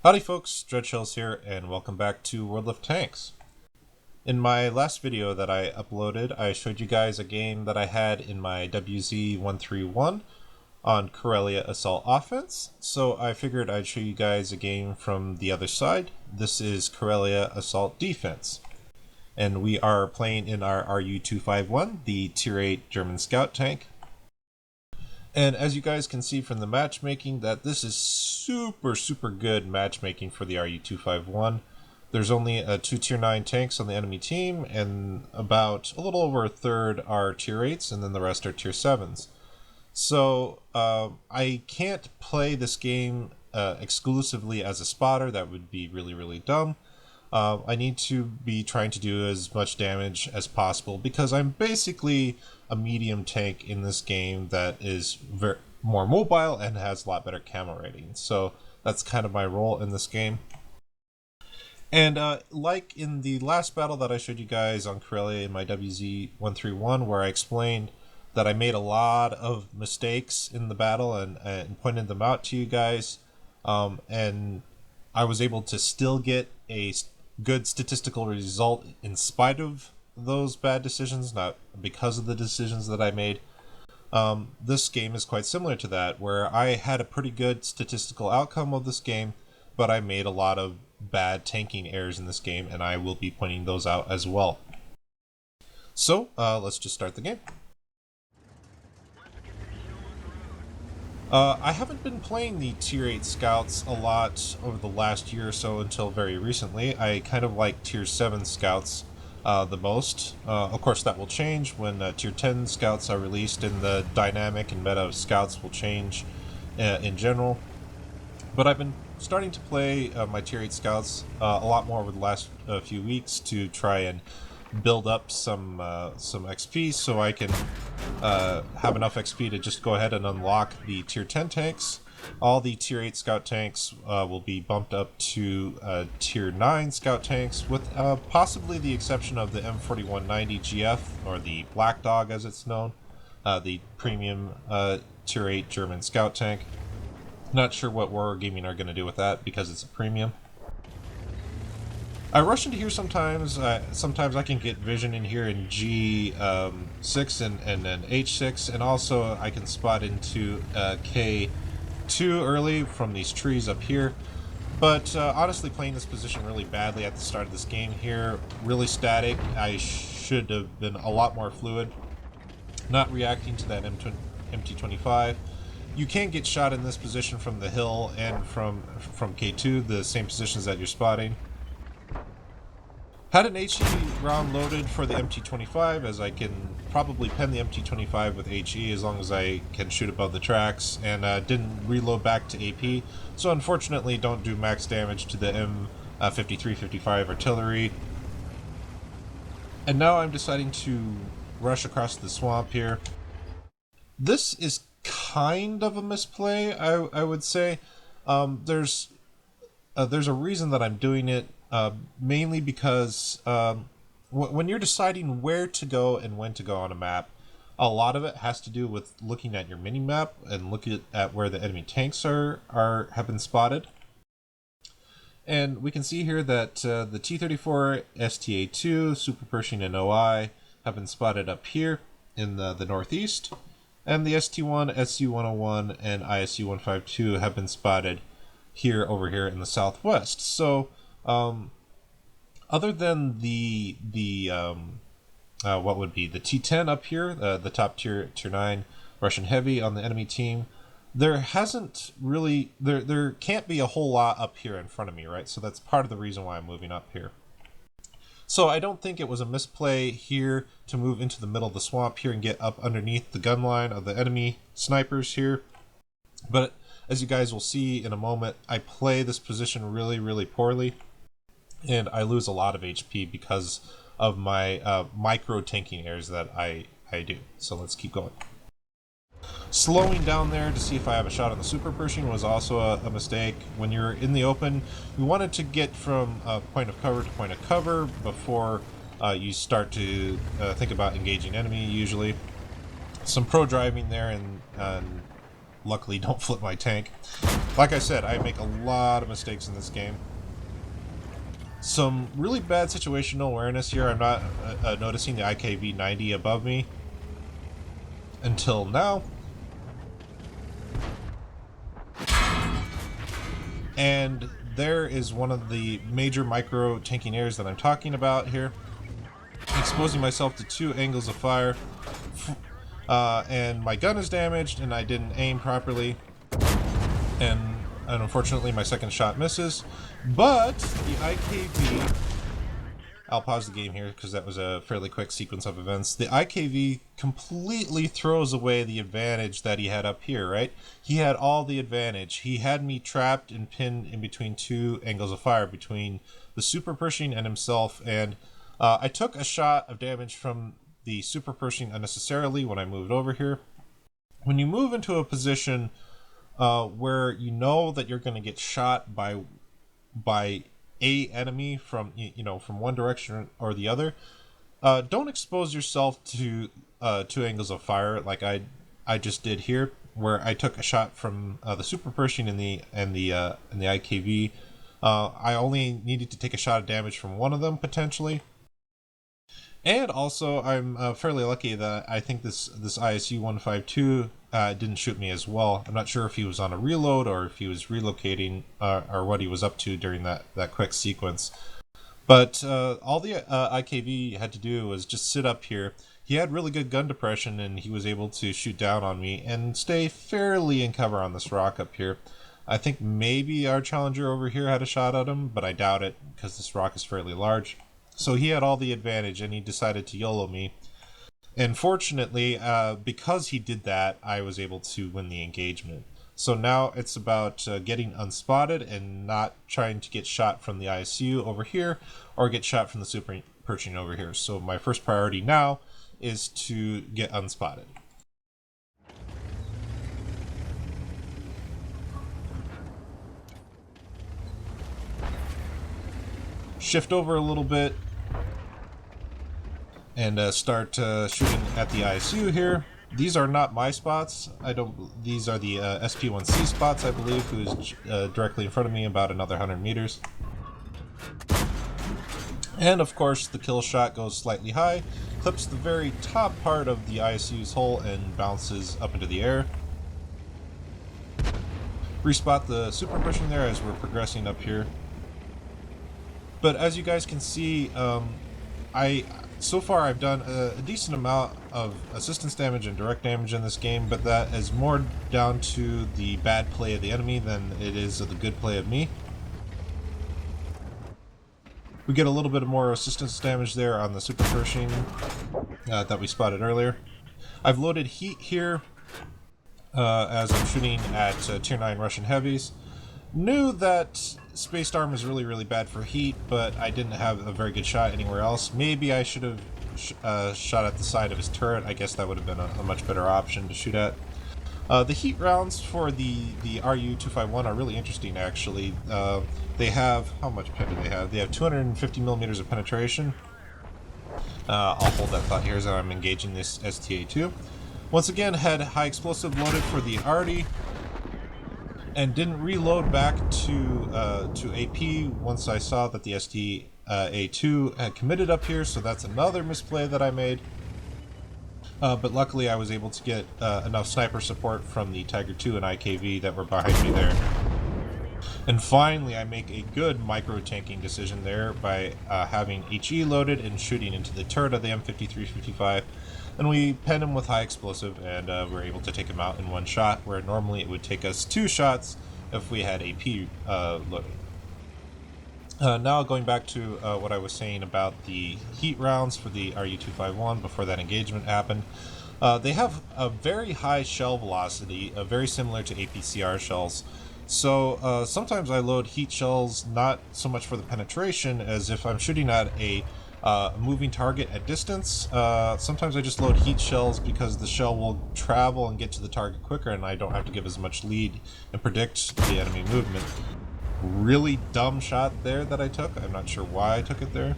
Howdy folks, Dreadshells here, and welcome back to World of Tanks. In my last video that I uploaded, I showed you guys a game that I had in my WZ-131 on Karelia Assault Offense, so I figured I'd show you guys a game from the other side. This is Karelia Assault Defense, and we are playing in our RU-251, the Tier 8 German scout tank. And as you guys can see from the matchmaking, that this is super good matchmaking for the RU-251. There's only 2 Tier 9 tanks on the enemy team, and about a little over a third are Tier 8s, and then the rest are Tier 7s. So I can't play this game exclusively as a spotter. That would be really dumb. I need to be trying to do as much damage as possible because I'm basically a medium tank in this game that is more mobile and has a lot better camo rating. So that's kind of my role in this game. And like in the last battle that I showed you guys on Karelia in my WZ-131, where I explained that I made a lot of mistakes in the battle and pointed them out to you guys, and I was able to still get a good statistical result in spite of those bad decisions, not because of the decisions that I made. This game is quite similar to that, where I had a pretty good statistical outcome of this game, but I made a lot of bad tanking errors in this game, and I will be pointing those out as well. So let's just start the game. I haven't been playing the Tier 8 Scouts a lot over the last year or so until very recently. I kind of like Tier 7 Scouts the most. Of course, that will change when Tier 10 Scouts are released and the dynamic and meta of Scouts will change in general. But I've been starting to play my Tier 8 Scouts a lot more over the last few weeks to try and build up some XP so I can have enough XP to just go ahead and unlock the Tier 10 tanks. All the Tier 8 Scout tanks will be bumped up to Tier 9 Scout tanks, with possibly the exception of the M4190 GF, or the Black Dog as it's known, the premium Tier 8 German Scout tank. Not sure what Warrior Gaming are going to do with that because it's a premium. I rush into here sometimes. Sometimes I can get vision in here in G6 and then H6, and also I can spot into K2 early from these trees up here. But honestly, playing this position really badly at the start of this game here, really static. I should have been a lot more fluid, not reacting to that MT25. You can get shot in this position from the hill and from K2, the same positions that you're spotting. Had an HE round loaded for the MT25, as I can probably pen the MT25 with HE as long as I can shoot above the tracks, and didn't reload back to AP, so unfortunately don't do max damage to the M53-55 artillery. And now I'm deciding to rush across the swamp here. This is kind of a misplay, I would say. There's a reason that I'm doing it. Mainly because when you're deciding where to go and when to go on a map, a lot of it has to do with looking at your mini-map and looking at where the enemy tanks have been spotted. And we can see here that the T-34, STA-2, Super Pershing, and OI have been spotted up here in the northeast, and the ST-1, SU-101, and ISU-152 have been spotted over here in the southwest. So other than the what would be the T10 up here, the top tier 9 Russian heavy on the enemy team, there can't be a whole lot up here in front of me, right? So that's part of the reason why I'm moving up here. So I don't think it was a misplay here to move into the middle of the swamp here and get up underneath the gun line of the enemy snipers here. But as you guys will see in a moment, I play this position really poorly, and I lose a lot of HP because of my micro tanking errors that I do. So let's keep going. Slowing down there to see if I have a shot on the Super Pershing was also a mistake. When you're in the open, you wanted to get from point of cover to point of cover before you start to think about engaging enemy usually. Some pro driving there and luckily don't flip my tank. Like I said, I make a lot of mistakes in this game. Some really bad situational awareness here. I'm not noticing the IKV-90 above me until now. And there is one of the major micro tanking errors that I'm talking about here. Exposing myself to 2 angles of fire, and my gun is damaged and I didn't aim properly, and unfortunately my second shot misses. But the IKV, I'll pause the game here because that was a fairly quick sequence of events. The IKV completely throws away the advantage that he had up here, right? He had all the advantage. He had me trapped and pinned in between 2 angles of fire, between the super Pershing and himself, and I took a shot of damage from the super Pershing unnecessarily when I moved over here. When you move into a position where you know that you're going to get shot by a enemy from from one direction or the other, don't expose yourself to 2 angles of fire like I just did here, where I took a shot from the super Pershing and the IKV. I only needed to take a shot of damage from one of them potentially. And also, I'm fairly lucky that I think this ISU-152 didn't shoot me as well. I'm not sure if he was on a reload or if he was relocating or what he was up to during that quick sequence. But all the IKV had to do was just sit up here. He had really good gun depression and he was able to shoot down on me and stay fairly in cover on this rock up here. I think maybe our challenger over here had a shot at him, but I doubt it because this rock is fairly large. So he had all the advantage and he decided to YOLO me. And fortunately, because he did that, I was able to win the engagement. So now it's about getting unspotted and not trying to get shot from the ISU over here or get shot from the super Pershing over here. So my first priority now is to get unspotted. Shift over a little bit and start shooting at the ISU here. These are not my spots. These are the SP1C spots, I believe, who's directly in front of me, about another 100 meters. And of course, the kill shot goes slightly high, clips the very top part of the ISU's hull, and bounces up into the air. Respot the super Pershing there as we're progressing up here. But as you guys can see, so far I've done a decent amount of assistance damage and direct damage in this game, but that is more down to the bad play of the enemy than it is of the good play of me. We get a little bit more assistance damage there on the super Pershing that we spotted earlier. I've loaded heat here as I'm shooting at tier 9 Russian heavies. Knew that Spaced Arm is really bad for heat, but I didn't have a very good shot anywhere else. Maybe I should have shot at the side of his turret. I guess that would have been a much better option to shoot at. The heat rounds for the RU-251 are really interesting, actually. They have, how much pen do they have? They have 250 millimeters of penetration. I'll hold that thought here as I'm engaging this STA-2. Once again, had high explosive loaded for the arty, and didn't reload back to AP once I saw that the STA-2 had committed up here, so that's another misplay that I made. But luckily I was able to get enough sniper support from the Tiger II and IKV that were behind me there. And finally I make a good micro-tanking decision there by having HE loaded and shooting into the turret of the M53-55. And we pen him with high explosive, and we're able to take him out in one shot, where normally it would take us 2 shots if we had AP loaded. Now going back to what I was saying about the heat rounds for the RU-251 before that engagement happened. They have a very high shell velocity, very similar to APCR shells. So sometimes I load heat shells not so much for the penetration as if I'm shooting at a moving target at distance. Sometimes I just load heat shells because the shell will travel and get to the target quicker and I don't have to give as much lead and predict the enemy movement. Really dumb shot there that I took. I'm not sure why I took it there.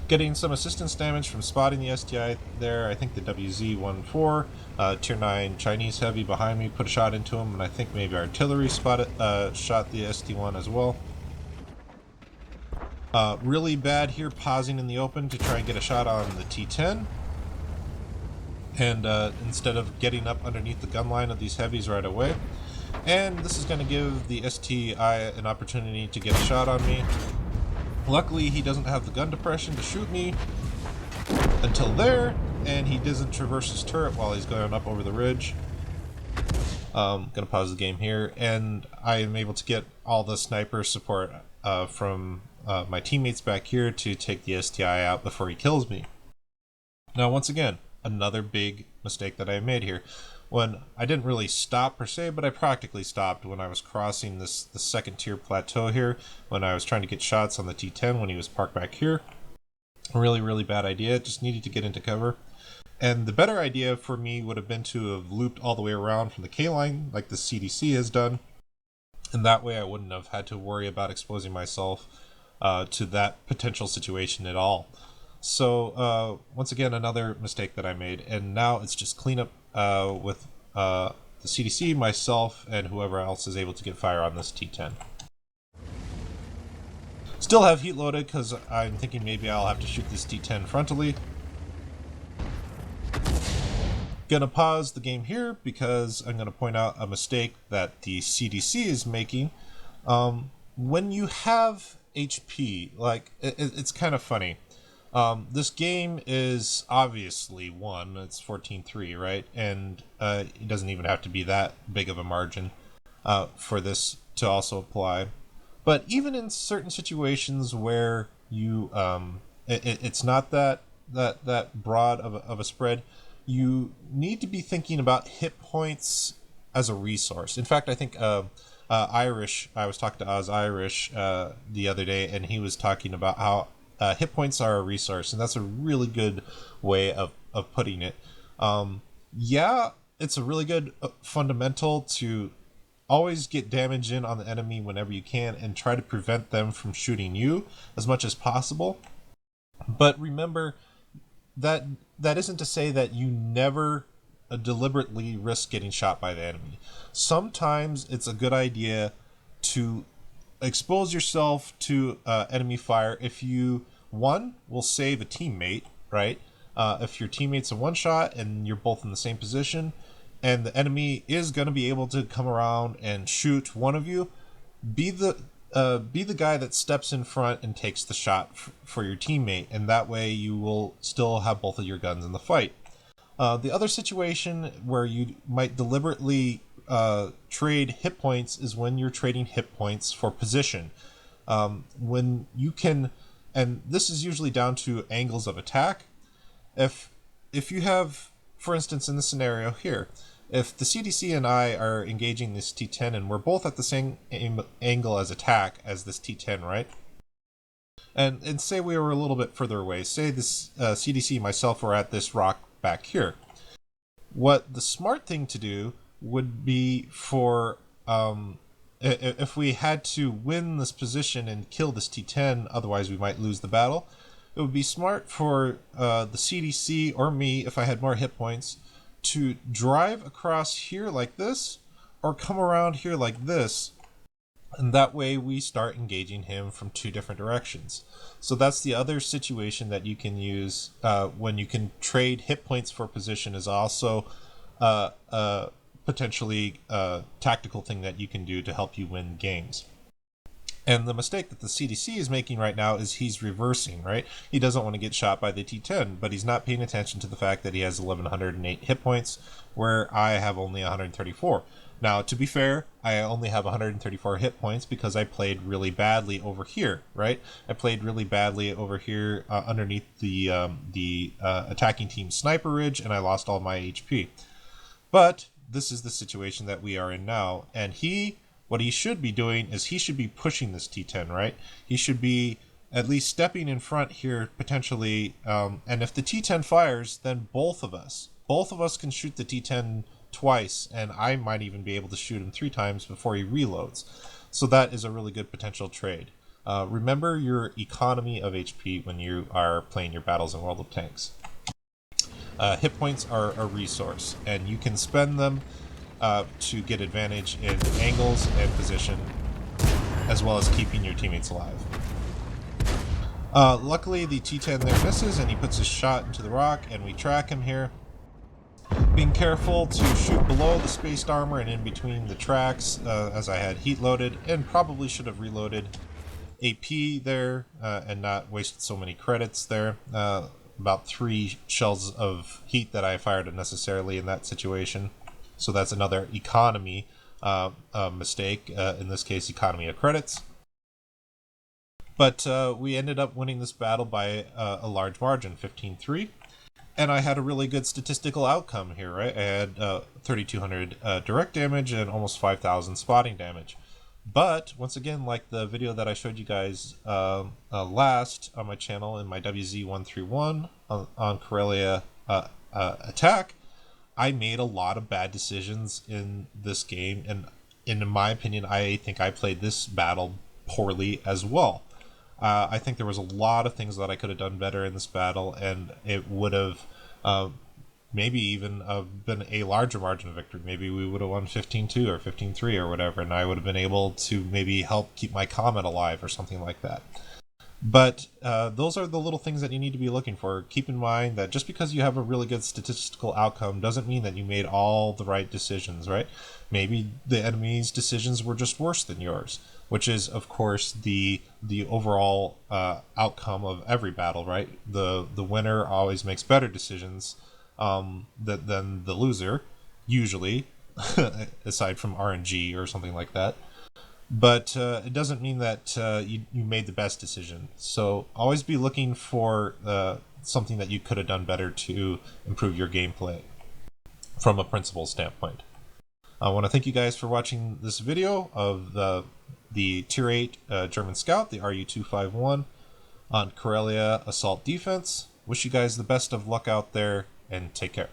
Getting some assistance damage from spotting the STI there. I think the WZ-14, tier 9 Chinese heavy behind me, put a shot into him, and I think maybe artillery shot the ST-1 as well. Really bad here, pausing in the open to try and get a shot on the T-10. And instead of getting up underneath the gun line of these heavies right away. And this is going to give the STI an opportunity to get a shot on me. Luckily, he doesn't have the gun depression to shoot me until there, and he doesn't traverse his turret while he's going up over the ridge. Gonna pause the game here, and I am able to get all the sniper support from my teammates back here to take the STI out before he kills me. Now, once again, another big mistake that I made here. When I didn't really stop per se, but I practically stopped when I was crossing the second tier plateau here, when I was trying to get shots on the T-10 when he was parked back here. Really bad idea, just needed to get into cover. And the better idea for me would have been to have looped all the way around from the K-line, like the CDC has done. And that way I wouldn't have had to worry about exposing myself to that potential situation at all. So once again, another mistake that I made, and now it's just cleanup with the CDC, myself, and whoever else is able to get fire on this T-10. Still have heat loaded because I'm thinking maybe I'll have to shoot this T-10 frontally. Gonna pause the game here because I'm gonna point out a mistake that the CDC is making. When you have HP, like it's kind of funny. This game is obviously won. It's 14-3, right? And it doesn't even have to be that big of a margin for this to also apply. But even in certain situations where you it's not that broad of a spread, you need to be thinking about hit points as a resource. In fact, I think Irish, I was talking to Oz Irish the other day, and he was talking about how hit points are a resource, and that's a really good way of putting it. Yeah, it's a really good fundamental to always get damage in on the enemy whenever you can and try to prevent them from shooting you as much as possible. But remember that isn't to say that you never deliberately risk getting shot by the enemy. Sometimes it's a good idea to expose yourself to enemy fire if you, one, will save a teammate, right? If your teammate's a one shot and you're both in the same position and the enemy is going to be able to come around and shoot one of you, be the guy that steps in front and takes the shot for your teammate, and that way you will still have both of your guns in the fight. The other situation where you might deliberately trade hit points is when you're trading hit points for position. When you can, and this is usually down to angles of attack. If you have, for instance, in this scenario here, if the CDC and I are engaging this T-10 and we're both at the same angle as attack as this T-10, right? And say we were a little bit further away. Say this CDC and myself were at this rock back here. What the smart thing to do would be for, if we had to win this position and kill this T-10, otherwise we might lose the battle, it would be smart for the CDC or me, if I had more hit points, to drive across here like this, or come around here like this, and that way we start engaging him from two different directions. So that's the other situation that you can use when you can trade hit points for position, is also potentially a tactical thing that you can do to help you win games. And the mistake that the CDC is making right now is he's reversing, right? He doesn't want to get shot by the T-10, but he's not paying attention to the fact that he has 1,108 hit points, where I have only 134. Now, to be fair, I only have 134 hit points because I played really badly over here, right? I played really badly over here underneath the attacking team sniper ridge, and I lost all my HP. But this is the situation that we are in now, and what he should be doing is he should be pushing this T-10, right? He should be at least stepping in front here, potentially, and if the T-10 fires, then both of us can shoot the T-10 twice, and I might even be able to shoot him 3 times before he reloads. So that is a really good potential trade. remember your economy of HP when you are playing your battles in World of Tanks. Hit points are a resource, and you can spend them to get advantage in angles and position, as well as keeping your teammates alive. Luckily, the T10 there misses, and he puts his shot into the rock, and we track him here. Being careful to shoot below the spaced armor and in between the tracks, as I had heat loaded, and probably should have reloaded AP there and not wasted so many credits there. About 3 shells of heat that I fired unnecessarily in that situation. So that's another economy mistake, in this case economy of credits. But we ended up winning this battle by a large margin, 15-3. And I had a really good statistical outcome here, right? I had 3,200 direct damage and almost 5,000 spotting damage. But, once again, like the video that I showed you guys last on my channel in my WZ131 on Karelia attack, I made a lot of bad decisions in this game, and in my opinion, I think I played this battle poorly as well. I think there was a lot of things that I could have done better in this battle, and it would have maybe even been a larger margin of victory. Maybe we would have won 15-2 or 15-3 or whatever, and I would have been able to maybe help keep my Comet alive or something like that. But those are the little things that you need to be looking for. Keep in mind that just because you have a really good statistical outcome doesn't mean that you made all the right decisions, right? Maybe the enemy's decisions were just worse than yours, which is, of course, the overall outcome of every battle, right? The winner always makes better decisions than the loser, usually, aside from RNG or something like that. But it doesn't mean that you made the best decision. So always be looking for something that you could have done better to improve your gameplay from a principle standpoint. I want to thank you guys for watching this video of the Tier 8 German Scout, the RU-251 on Karelia Assault Defense. Wish you guys the best of luck out there, and take care.